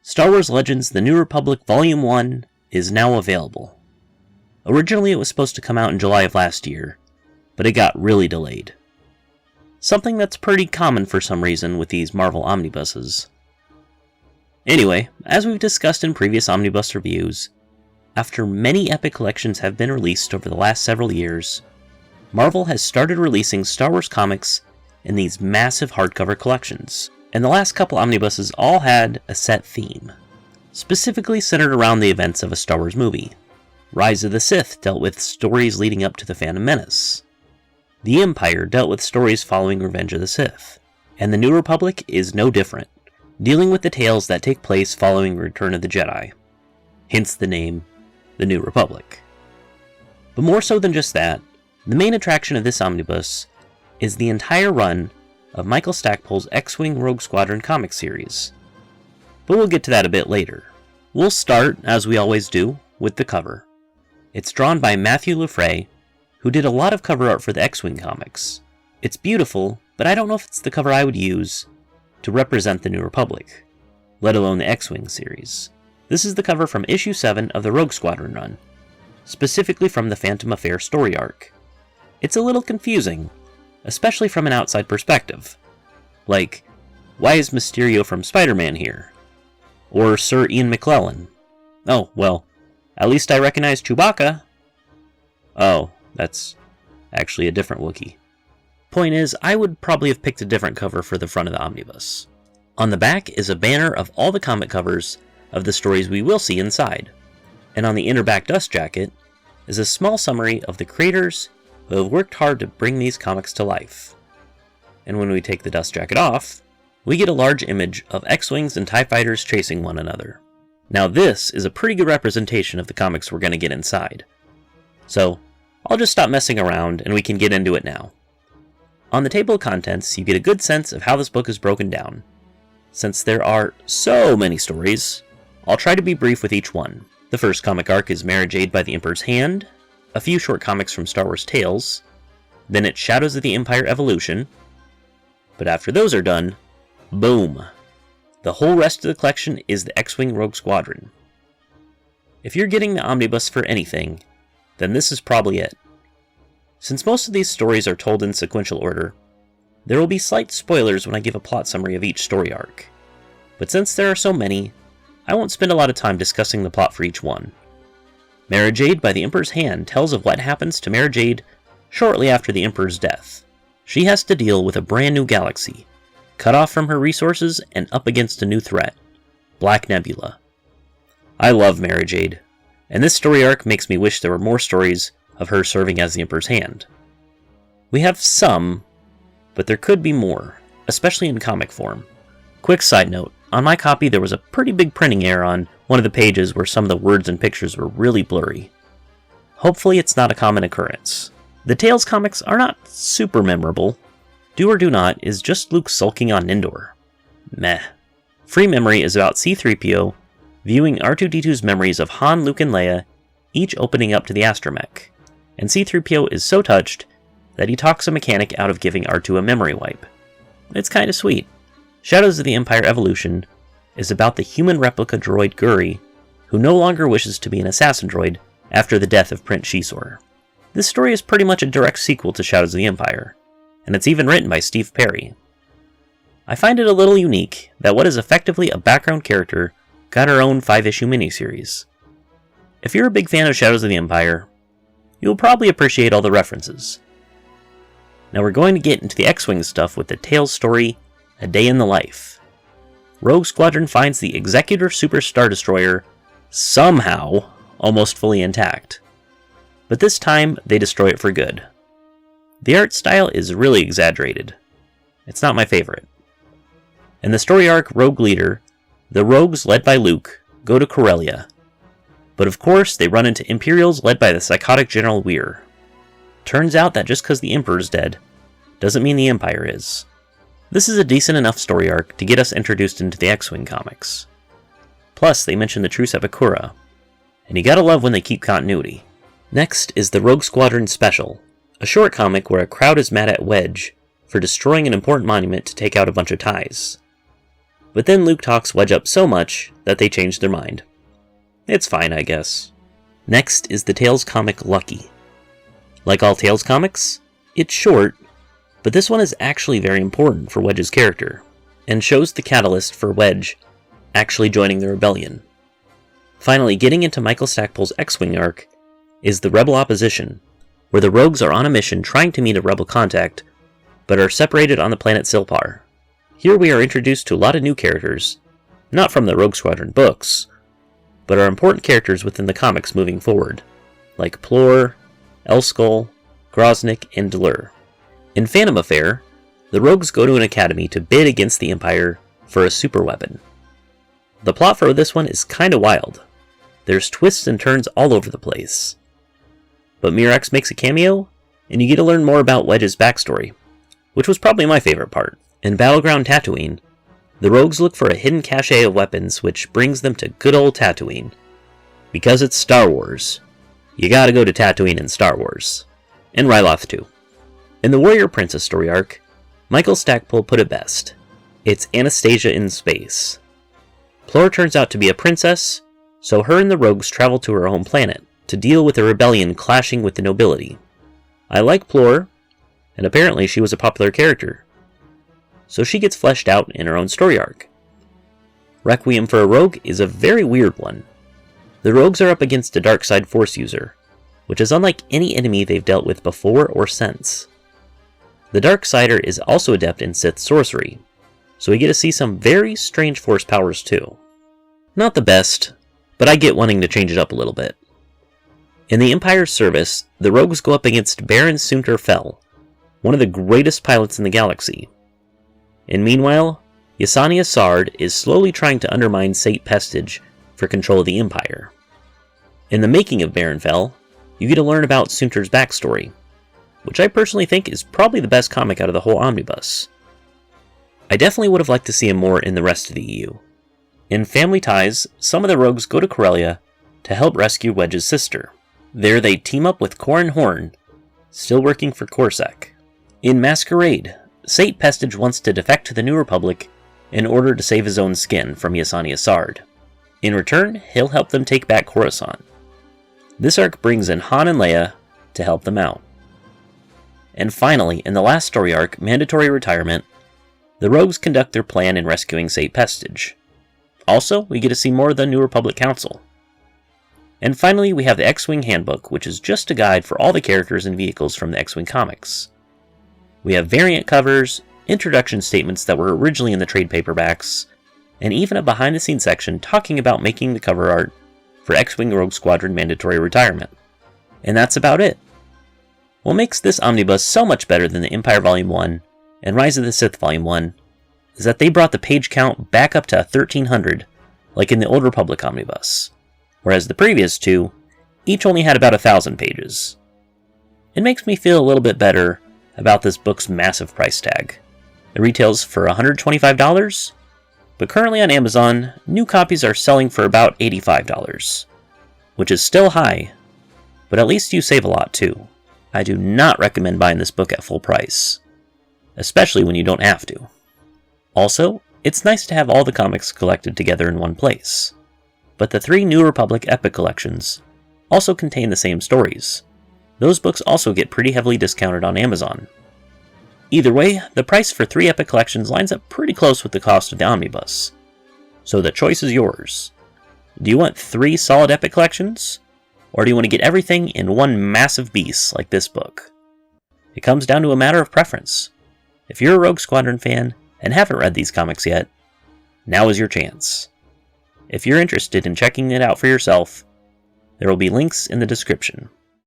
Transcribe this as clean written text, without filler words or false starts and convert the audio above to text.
Star Wars Legends The New Republic Volume 1 is now available. Originally it was supposed to come out in July of last year, but it got really delayed. Something that's pretty common for some reason with these Marvel omnibuses. Anyway, as we've discussed in previous omnibus reviews, after many epic collections have been released over the last several years, Marvel has started releasing Star Wars comics in these massive hardcover collections, and the last couple omnibuses all had a set theme, specifically centered around the events of a Star Wars movie. Rise of the Sith dealt with stories leading up to the Phantom Menace. The Empire dealt with stories following Revenge of the Sith, and the New Republic is no different, dealing with the tales that take place following Return of the Jedi, hence the name, The New Republic. But more so than just that, the main attraction of this omnibus is the entire run of Michael Stackpole's X-Wing Rogue Squadron comic series. But we'll get to that a bit later. We'll start, as we always do, with the cover. It's drawn by Matthew Lefray, who did a lot of cover art for the X-Wing comics. It's beautiful, but I don't know if it's the cover I would use to represent the New Republic, let alone the X-Wing series. This is the cover from issue 7 of the Rogue Squadron run, specifically from the Phantom Affair story arc. It's a little confusing, especially from an outside perspective. Like, why is Mysterio from Spider-Man here? Or Sir Ian McClellan? Oh, well, at least I recognize Chewbacca. Oh, that's actually a different Wookiee. Point is, I would probably have picked a different cover for the front of the omnibus. On the back is a banner of all the comic covers of the stories we will see inside. And on the inner back dust jacket is a small summary of the creators who have worked hard to bring these comics to life. And when we take the dust jacket off, we get a large image of X-Wings and TIE Fighters chasing one another. Now this is a pretty good representation of the comics we're going to get inside. So, I'll just stop messing around and we can get into it now. On the table of contents, you get a good sense of how this book is broken down. Since there are so many stories, I'll try to be brief with each one. The first comic arc is Mara Jade by the Emperor's Hand, a few short comics from Star Wars Tales, then it's Shadows of the Empire Evolution, but after those are done, boom! The whole rest of the collection is the X-Wing Rogue Squadron. If you're getting the omnibus for anything, then this is probably it. Since most of these stories are told in sequential order, there will be slight spoilers when I give a plot summary of each story arc. But since there are so many, I won't spend a lot of time discussing the plot for each one. Mara Jade by the Emperor's Hand tells of what happens to Mara Jade shortly after the Emperor's death. She has to deal with a brand new galaxy, cut off from her resources and up against a new threat, Black Nebula. I love Mara Jade, and this story arc makes me wish there were more stories of her serving as the Emperor's Hand. We have some, but there could be more, especially in comic form. Quick side note, on my copy there was a pretty big printing error on one of the pages where some of the words and pictures were really blurry. Hopefully it's not a common occurrence. The Tales comics are not super memorable. Do or Do Not is just Luke sulking on Endor. Meh. Free Memory is about C-3PO viewing R2-D2's memories of Han, Luke, and Leia, each opening up to the astromech, and C-3PO is so touched that he talks a mechanic out of giving R2 a memory wipe. It's kinda sweet. Shadows of the Empire Evolution is about the human replica droid Guri, who no longer wishes to be an assassin droid after the death of Prince Shisor. This story is pretty much a direct sequel to Shadows of the Empire, and it's even written by Steve Perry. I find it a little unique that what is effectively a background character got her own 5-issue miniseries. If you're a big fan of Shadows of the Empire, you'll probably appreciate all the references. Now we're going to get into the X-Wing stuff with the Tales story, A Day in the Life. Rogue Squadron finds the Executor Super Star Destroyer somehow almost fully intact, but this time they destroy it for good. The art style is really exaggerated. It's not my favorite. In the story arc Rogue Leader, the Rogues led by Luke go to Corellia, but of course they run into Imperials led by the psychotic General Weir. Turns out that just because the Emperor's dead doesn't mean the Empire is. This is a decent enough story arc to get us introduced into the X-Wing comics. Plus, they mention the Truce at Bakura, and you gotta love when they keep continuity. Next is the Rogue Squadron Special, a short comic where a crowd is mad at Wedge for destroying an important monument to take out a bunch of TIEs. But then Luke talks Wedge up so much that they change their mind. It's fine, I guess. Next is the Tales comic Lucky. Like all Tales comics, it's short, but this one is actually very important for Wedge's character, and shows the catalyst for Wedge actually joining the rebellion. Finally, getting into Michael Stackpole's X-Wing arc is the Rebel Opposition, where the Rogues are on a mission trying to meet a Rebel contact, but are separated on the planet Silpar. Here we are introduced to a lot of new characters, not from the Rogue Squadron books, but are important characters within the comics moving forward, like Plor, Elskull, Groznik, and Delur. In Phantom Affair, the Rogues go to an academy to bid against the Empire for a superweapon. The plot for this one is kinda wild. There's twists and turns all over the place. But Mirax makes a cameo, and you get to learn more about Wedge's backstory, which was probably my favorite part. In Battleground Tatooine, the Rogues look for a hidden cache of weapons which brings them to good old Tatooine. Because it's Star Wars, you gotta go to Tatooine in Star Wars. And Ryloth too. In the Warrior Princess story arc, Michael Stackpole put it best. It's Anastasia in space. Plor turns out to be a princess, so her and the Rogues travel to her home planet to deal with a rebellion clashing with the nobility. I like Plor, and apparently she was a popular character, so she gets fleshed out in her own story arc. Requiem for a Rogue is a very weird one. The Rogues are up against a dark side Force user, which is unlike any enemy they've dealt with before or since. The Darksider is also adept in Sith sorcery, so we get to see some very strange Force powers too. Not the best, but I get wanting to change it up a little bit. In the Empire's service, the Rogues go up against Baron Sunter Fel, one of the greatest pilots in the galaxy. And meanwhile, Ysannia Sard is slowly trying to undermine Sate Pestage for control of the Empire. In the making of Baron Fel, you get to learn about Sunter's backstory, which I personally think is probably the best comic out of the whole omnibus. I definitely would have liked to see him more in the rest of the EU. In Family Ties, some of the Rogues go to Corellia to help rescue Wedge's sister. There they team up with Corran Horn, still working for Corsac. In Masquerade, Sate Pestage wants to defect to the New Republic in order to save his own skin from Ysannia Sard. In return, he'll help them take back Coruscant. This arc brings in Han and Leia to help them out. And finally, in the last story arc, Mandatory Retirement, the Rogues conduct their plan in rescuing Sate Pestage. Also, we get to see more of the New Republic Council. And finally, we have the X-Wing Handbook, which is just a guide for all the characters and vehicles from the X-Wing comics. We have variant covers, introduction statements that were originally in the trade paperbacks, and even a behind-the-scenes section talking about making the cover art for X-Wing Rogue Squadron Mandatory Retirement. And that's about it. What makes this omnibus so much better than the Empire Volume 1 and Rise of the Sith Volume 1 is that they brought the page count back up to 1,300, like in the Old Republic omnibus, whereas the previous two each only had about 1,000 pages. It makes me feel a little bit better about this book's massive price tag. It retails for $125, but currently on Amazon, new copies are selling for about $85, which is still high, but at least you save a lot too. I do not recommend buying this book at full price, especially when you don't have to. Also, it's nice to have all the comics collected together in one place. But the 3 New Republic Epic collections also contain the same stories. Those books also get pretty heavily discounted on Amazon. Either way, the price for 3 Epic collections lines up pretty close with the cost of the omnibus. So the choice is yours. Do you want 3 solid Epic collections? Or do you want to get everything in one massive beast like this book? It comes down to a matter of preference. If you're a Rogue Squadron fan and haven't read these comics yet, now is your chance. If you're interested in checking it out for yourself, there will be links in the description.